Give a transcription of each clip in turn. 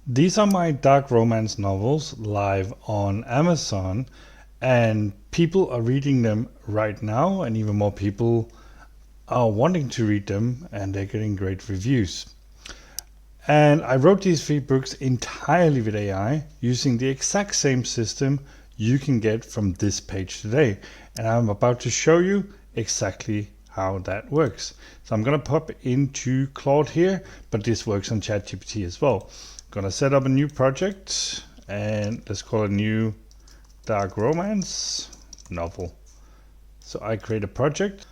These are my dark romance novels live on Amazon, and people are reading them right now, and even more people are wanting to read them, and they're getting great reviews. And I wrote these 3 books entirely with AI using the exact same system you can get from this page today. And I'm about to show you exactly how that works. So I'm going to pop into Claude here, but this works on ChatGPT as well. I'm going to set up a new project, and let's call it new dark romance novel. So I create a project.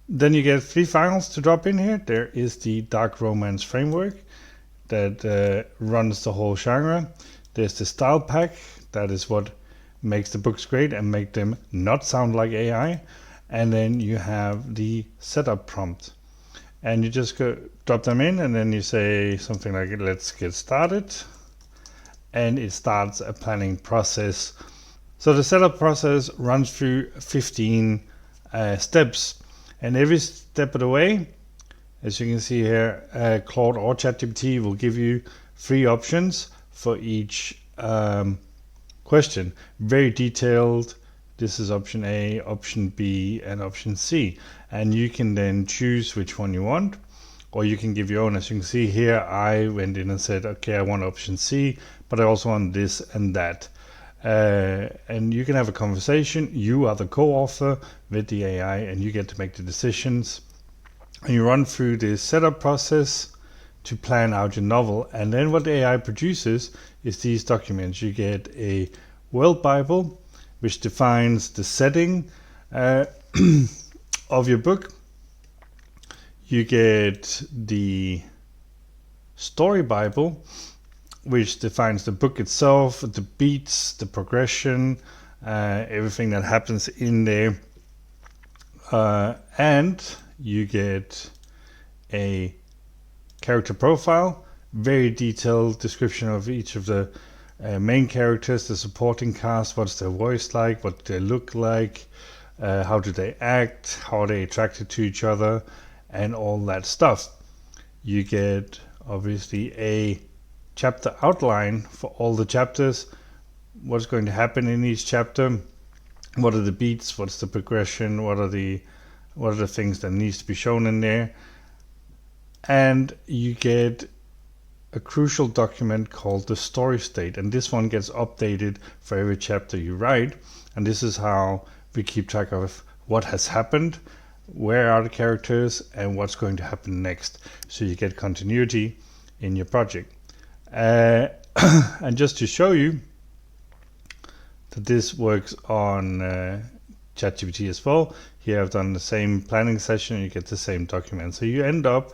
Then you get 3 files to drop in here. There is the dark romance framework that runs the whole genre. There's the style pack, that is what makes the books great and make them not sound like AI. And then you have the setup prompt, and you just drop them in, and then you say something like, let's get started, and it starts a planning process. So the setup process runs through 15 steps, and every step of the way, as you can see here, Claude or ChatGPT will give you 3 options for each question. Very detailed. This is option A, option B, and option C. And you can then choose which one you want, or you can give your own. As you can see here, I went in and said, okay, I want option C, but I also want this and that. And you can have a conversation. You are the co-author with the AI, and you get to make the decisions. And you run through this setup process to plan out your novel. And then what the AI produces is these documents. You get a world Bible, which defines the setting of your book. You get the story Bible, which defines the book itself, the beats, the progression, everything that happens in there. And you get a character profile, very detailed description of each of the main characters, the supporting cast, what's their voice like, what they look like, how do they act, how are they attracted to each other, and all that stuff. You get obviously a chapter outline for all the chapters, what's going to happen in each chapter, what are the beats, what's the progression, what are the things that needs to be shown in there. And you get a crucial document called the story state, and this one gets updated for every chapter you write. And this is how we keep track of what has happened, where are the characters, and what's going to happen next, so you get continuity in your project. And just to show you that this works on ChatGPT as well, here I've done the same planning session, and you get the same document. So you end up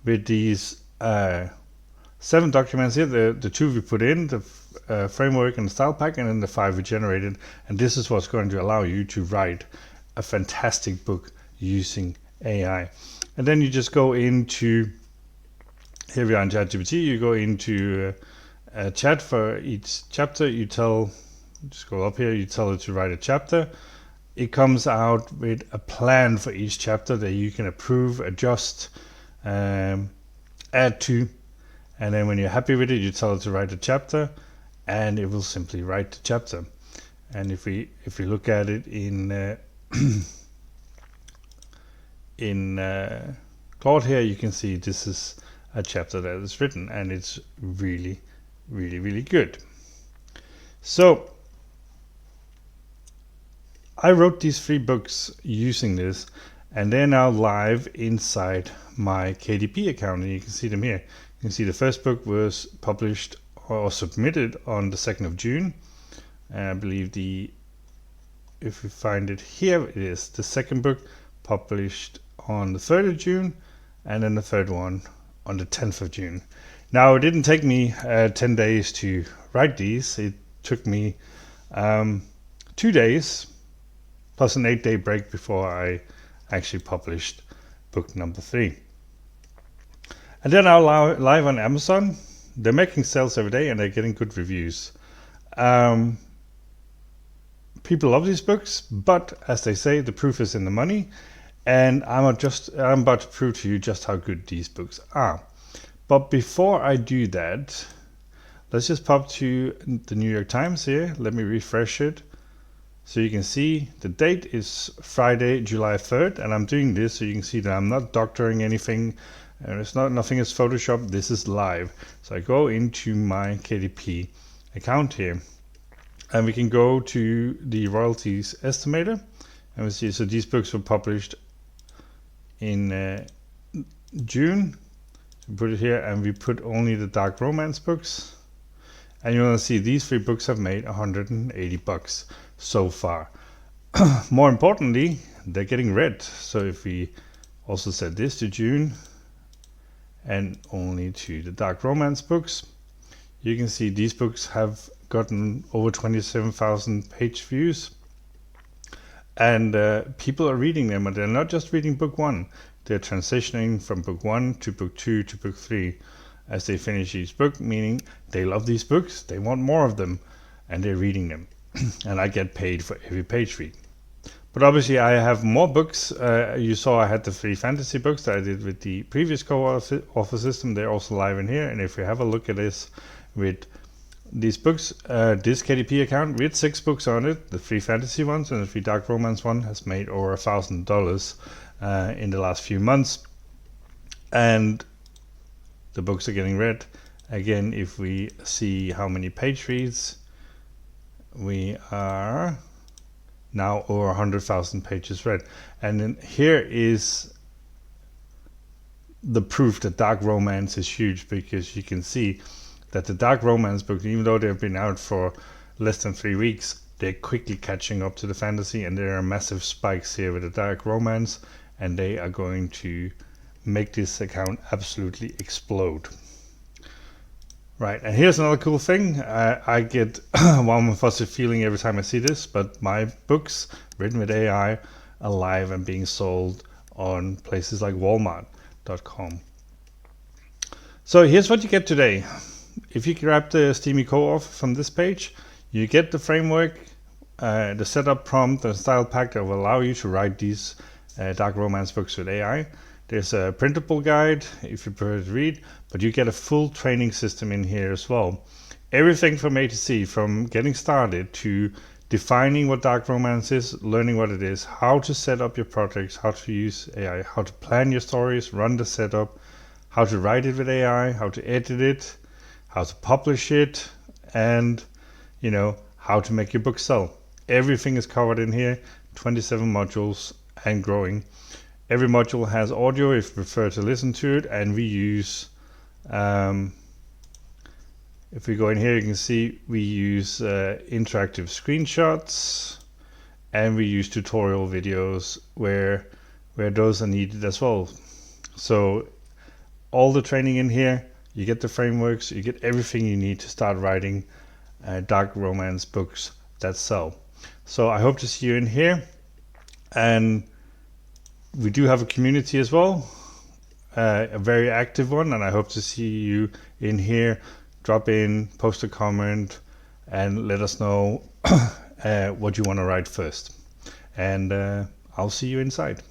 with these 7 documents here, the 2 we put in, the framework and the style pack, and then the 5 we generated. And this is what's going to allow you to write a fantastic book using AI. And then you just go into, here we are in ChatGPT, you go into a chat for each chapter. You just go up here, you tell it to write a chapter. It comes out with a plan for each chapter that you can approve, adjust, add to. And then when you're happy with it, you tell it to write a chapter, and it will simply write the chapter. And if we look at it in Claude here, you can see this is a chapter that is written, and it's really, really, really good. So I wrote these 3 books using this, and they're now live inside my KDP account, and you can see them here. You can see the first book was published or submitted on the 2nd of June. And I believe if we find it here, it is the second book published on the 3rd of June, and then the third one on the 10th of June. Now, it didn't take me 10 days to write these. It took me 2 days plus an 8-day break before I actually published book number 3. And they're now live on Amazon. They're making sales every day, and they're getting good reviews. People love these books, but as they say, the proof is in the money. And I'm about to prove to you just how good these books are. But before I do that, let's just pop to the New York Times here. Let me refresh it. So you can see the date is Friday, July 3rd, and I'm doing this so you can see that I'm not doctoring anything. Nothing is Photoshop. This is live. So I go into my KDP account here, and we can go to the royalties estimator, and we see, so these books were published in June. We put it here, and we put only the dark romance books, and you're gonna see these 3 books have made $180 so far. More importantly, they're getting read. So if we also set this to June and only to the dark romance books, you can see these books have gotten over 27,000 page views, and people are reading them, and they're not just reading book 1, they're transitioning from book 1 to book 2 to book 3 as they finish each book, meaning they love these books, they want more of them, and they're reading them. And I get paid for every page read. But obviously I have more books. You saw I had the 3 fantasy books that I did with the previous co-author system. They're also live in here. And if we have a look at this with these books, this KDP account with 6 books on it, the 3 fantasy ones and the 3 dark romance one, has made over $1,000 in the last few months. And the books are getting read. Again, if we see how many page reads, we are now over 100,000 pages read. And then here is the proof that dark romance is huge, because you can see that the dark romance books, even though they've been out for less than 3 weeks, they're quickly catching up to the fantasy, and there are massive spikes here with the dark romance, and they are going to make this account absolutely explode. Right, and here's another cool thing. I get warm and fuzzy feeling every time I see this, but my books written with AI are live and being sold on places like Walmart.com. So here's what you get today. If you grab the Steamy Co-Author from this page, you get the framework, the setup prompt, and style pack that will allow you to write these dark romance books with AI. There's a printable guide if you prefer to read, but you get a full training system in here as well. Everything from A to Z, from getting started to defining what dark romance is, learning what it is, how to set up your projects, how to use AI, how to plan your stories, run the setup, how to write it with AI, how to edit it, how to publish it, and how to make your book sell. Everything is covered in here, 27 modules and growing. Every module has audio if you prefer to listen to it, and we use, if we go in here, you can see we use interactive screenshots, and we use tutorial videos where those are needed as well. So all the training in here, you get the frameworks, you get everything you need to start writing dark romance books that sell. So I hope to see you in here, and we do have a community as well, a very active one, and I hope to see you in here. Drop in, post a comment, and let us know what you want to write first. And I'll see you inside.